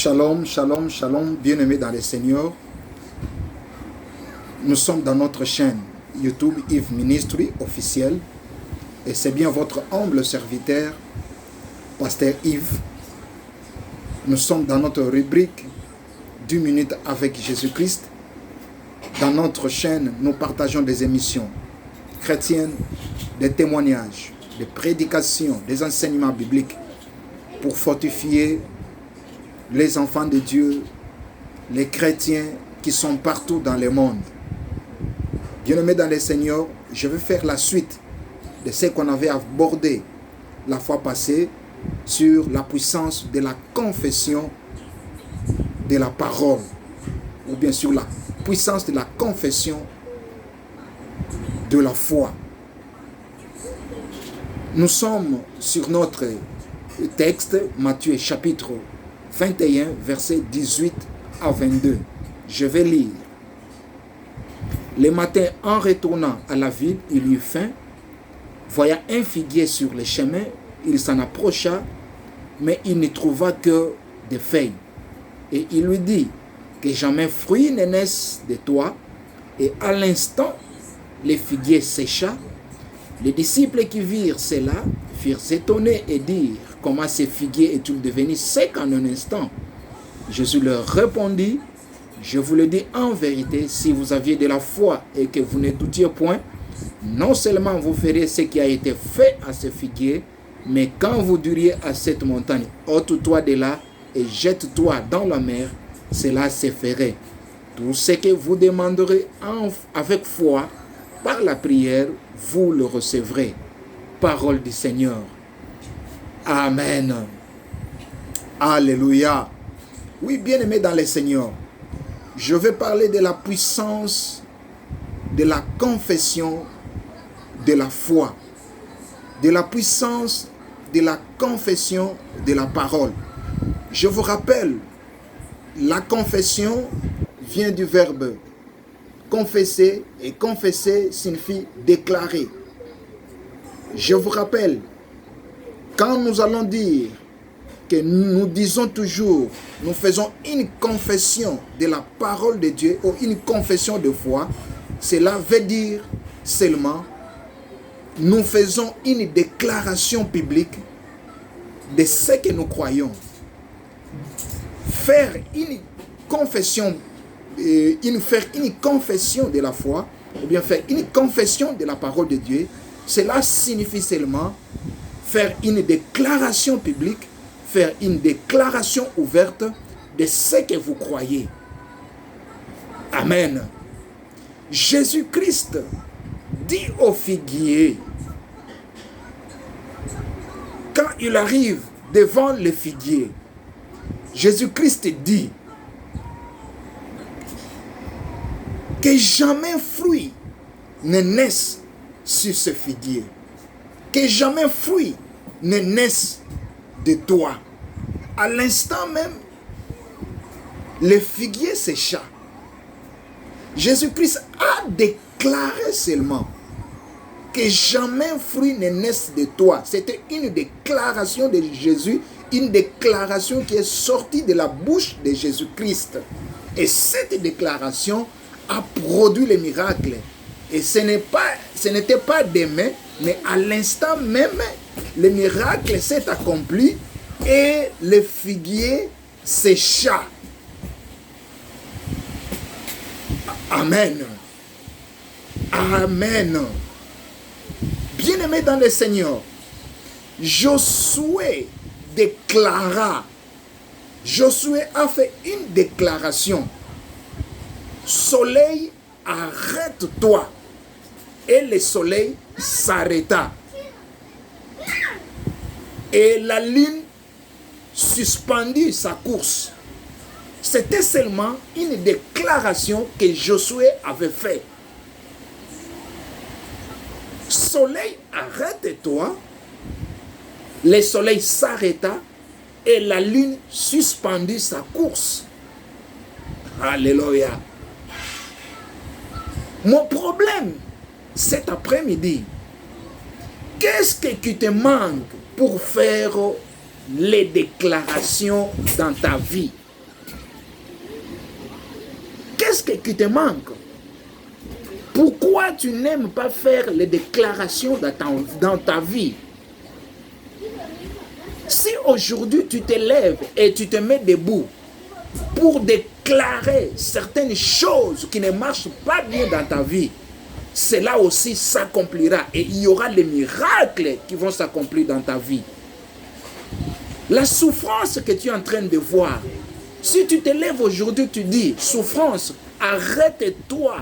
Shalom, shalom, shalom, bien-aimés dans le Seigneur. Nous sommes dans notre chaîne YouTube Yves Ministry officielle et c'est bien votre humble serviteur, Pasteur Yves. Nous sommes dans notre rubrique 10 minutes avec Jésus-Christ. Dans notre chaîne, nous partageons des émissions chrétiennes, des témoignages, des prédications, des enseignements bibliques pour fortifier les enfants de Dieu, les chrétiens qui sont partout dans le monde. Bien-aimés dans le Seigneur, je vais faire la suite de ce qu'on avait abordé la fois passée sur la puissance de la confession de la parole, ou bien sur la puissance de la confession de la foi. Nous sommes sur notre texte, Matthieu chapitre 21, versets 18 à 22. Je vais lire. Le matin, en retournant à la ville, il eut faim. Voyant un figuier sur le chemin, il s'en approcha, mais il ne trouva que des feuilles. Et il lui dit, que jamais fruit ne naisse de toi. Et à l'instant, le figuier sécha. Les disciples qui virent cela furent étonnés et dirent, comment ce figuier est-il devenu sec en un instant? Jésus leur répondit, je vous le dis en vérité, si vous aviez de la foi et que vous ne doutiez point, non seulement vous ferez ce qui a été fait à ce figuier, mais quand vous diriez à cette montagne, ôte-toi de là et jette-toi dans la mer, cela se ferait. Tout ce que vous demanderez avec foi, par la prière, vous le recevrez. Parole du Seigneur. Amen. Alléluia. Oui, bien-aimés dans le Seigneur, je vais parler de la puissance de la confession de la foi, de la puissance de la confession de la parole. Je vous rappelle, la confession vient du verbe confesser, et confesser signifie déclarer. Je vous rappelle, quand nous allons dire que nous disons toujours, nous faisons une confession de la parole de Dieu ou une confession de foi, cela veut dire seulement nous faisons une déclaration publique de ce que nous croyons. Faire une confession de la foi, ou bien faire une confession de la parole de Dieu, cela signifie seulement faire une déclaration publique, faire une déclaration ouverte de ce que vous croyez. Amen. Jésus-Christ dit au figuier, quand il arrive devant le figuier, Jésus-Christ dit que jamais fruit ne naisse sur ce figuier, que jamais fruit ne naisse de toi. À l'instant même, le figuier sécha. Jésus-Christ a déclaré seulement que jamais fruit ne naisse de toi. C'était une déclaration de Jésus, une déclaration qui est sortie de la bouche de Jésus-Christ. Et cette déclaration a produit le miracle. Et ce n'était pas demain, mais à l'instant même, le miracle s'est accompli et le figuier sécha. Amen. Amen. Bien-aimés dans le Seigneur, Josué a fait une déclaration. Soleil, arrête-toi. Et le soleil s'arrêta. Et la lune suspendit sa course. C'était seulement une déclaration que Josué avait faite. Soleil, arrête-toi. Le soleil s'arrêta et la lune suspendit sa course. Alléluia. Mon problème cet après-midi, qu'est-ce qui te manque pour faire les déclarations dans ta vie? Qu'est-ce qui te manque? Pourquoi tu n'aimes pas faire les déclarations dans ta vie? Si aujourd'hui tu te lèves et tu te mets debout pour déclarer certaines choses qui ne marchent pas bien dans ta vie, cela aussi s'accomplira et il y aura des miracles qui vont s'accomplir dans ta vie. La souffrance que tu es en train de voir, si tu te lèves aujourd'hui, tu dis, souffrance, arrête-toi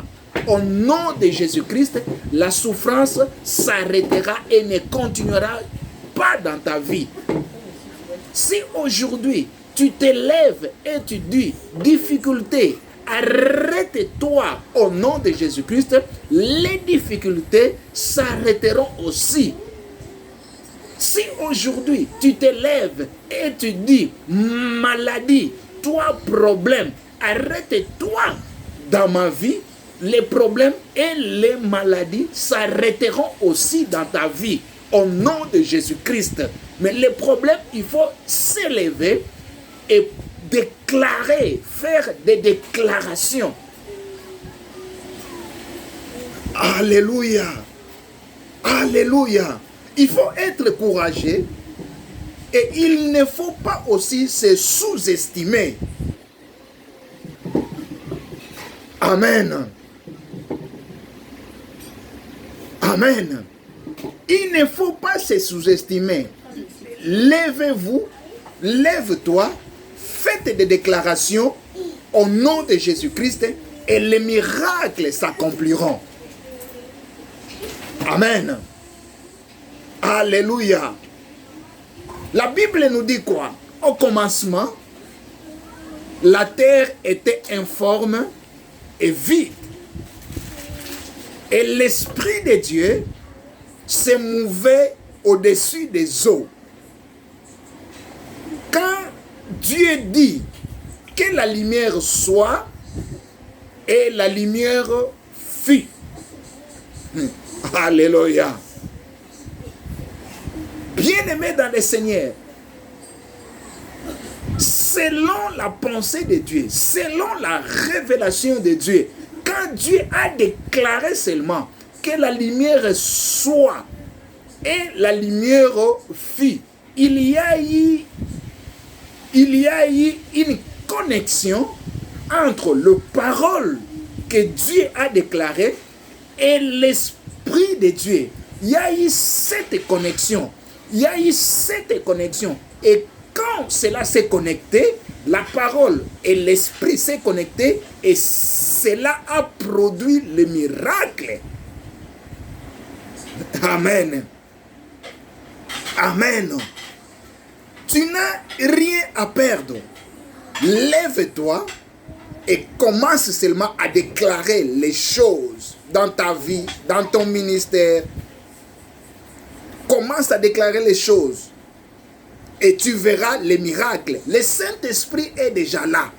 au nom de Jésus-Christ, la souffrance s'arrêtera et ne continuera pas dans ta vie. Si aujourd'hui, tu te lèves et tu dis, difficulté, arrête-toi au nom de Jésus-Christ, les difficultés s'arrêteront aussi. Si aujourd'hui, tu te lèves et tu dis, maladie, toi, problème, arrête-toi dans ma vie, les problèmes et les maladies s'arrêteront aussi dans ta vie, au nom de Jésus-Christ. Mais les problèmes, il faut s'élever et déclarer, faire des déclarations. Alléluia. Alléluia. Il faut être courageux et il ne faut pas aussi se sous-estimer. Amen. Amen. Il ne faut pas se sous-estimer. Lèvez-vous, lève-toi, faites des déclarations au nom de Jésus-Christ et les miracles s'accompliront. Amen. Alléluia. La Bible nous dit quoi? Au commencement, la terre était informe et vide. Et l'Esprit de Dieu se mouvait au-dessus des eaux. Quand Dieu dit que la lumière soit, et la lumière fut. Alléluia. Bien-aimés dans le Seigneur, selon la pensée de Dieu, selon la révélation de Dieu, quand Dieu a déclaré seulement que la lumière soit et la lumière fut, il y a eu une connexion entre le parole que Dieu a déclaré et l'Esprit de Dieu. Il y a eu cette connexion. Il y a eu cette connexion. Et quand cela s'est connecté, la parole et l'Esprit s'est connecté et cela a produit le miracle. Amen. Amen. Tu n'as rien à perdre. Lève-toi et commence seulement à déclarer les choses dans ta vie, dans ton ministère. Commence à déclarer les choses et tu verras les miracles. Le Saint-Esprit est déjà là.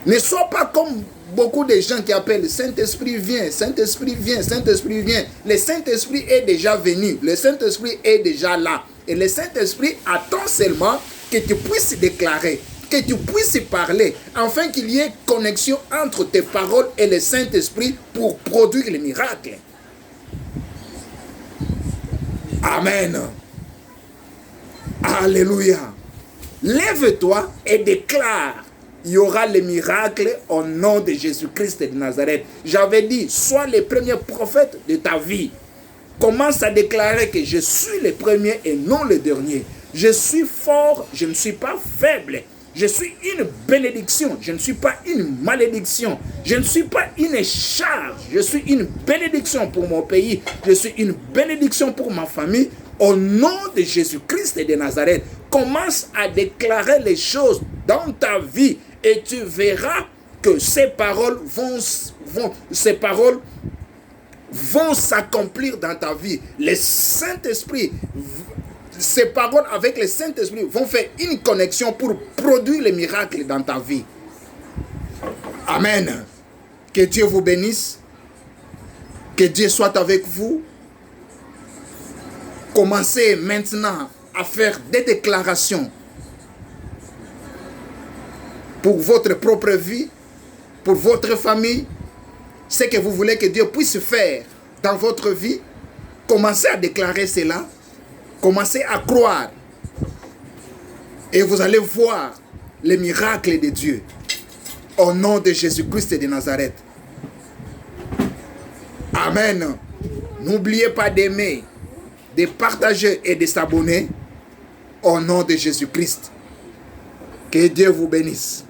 Ne sois pas comme beaucoup de gens qui appellent Saint-Esprit vient, Saint-Esprit vient, Saint-Esprit vient. Le Saint-Esprit est déjà venu. Le Saint-Esprit est déjà là. Et le Saint-Esprit attend seulement que tu puisses déclarer, que tu puisses parler, afin qu'il y ait connexion entre tes paroles et le Saint-Esprit pour produire les miracles. Amen. Alléluia. Lève-toi et déclare. Il y aura les miracles au nom de Jésus-Christ de Nazareth. J'avais dit, sois le premier prophète de ta vie. Commence à déclarer que je suis le premier et non le dernier. Je suis fort, je ne suis pas faible. Je suis une bénédiction, je ne suis pas une malédiction. Je ne suis pas une charge, je suis une bénédiction pour mon pays. Je suis une bénédiction pour ma famille. Au nom de Jésus-Christ de Nazareth, commence à déclarer les choses dans ta vie et tu verras que ces paroles vont s'accomplir dans ta vie. Le Saint-Esprit, ces paroles avec le Saint-Esprit vont faire une connexion pour produire les miracles dans ta vie. Amen. Que Dieu vous bénisse. Que Dieu soit avec vous. Commencez maintenant à faire des déclarations pour votre propre vie pour votre famille, ce que vous voulez que Dieu puisse faire dans votre vie, commencez à déclarer cela, commencez à croire. Et vous allez voir les miracles de Dieu. Au nom de Jésus-Christ de Nazareth. Amen. N'oubliez pas d'aimer, de partager et de s'abonner. Au nom de Jésus-Christ. Que Dieu vous bénisse.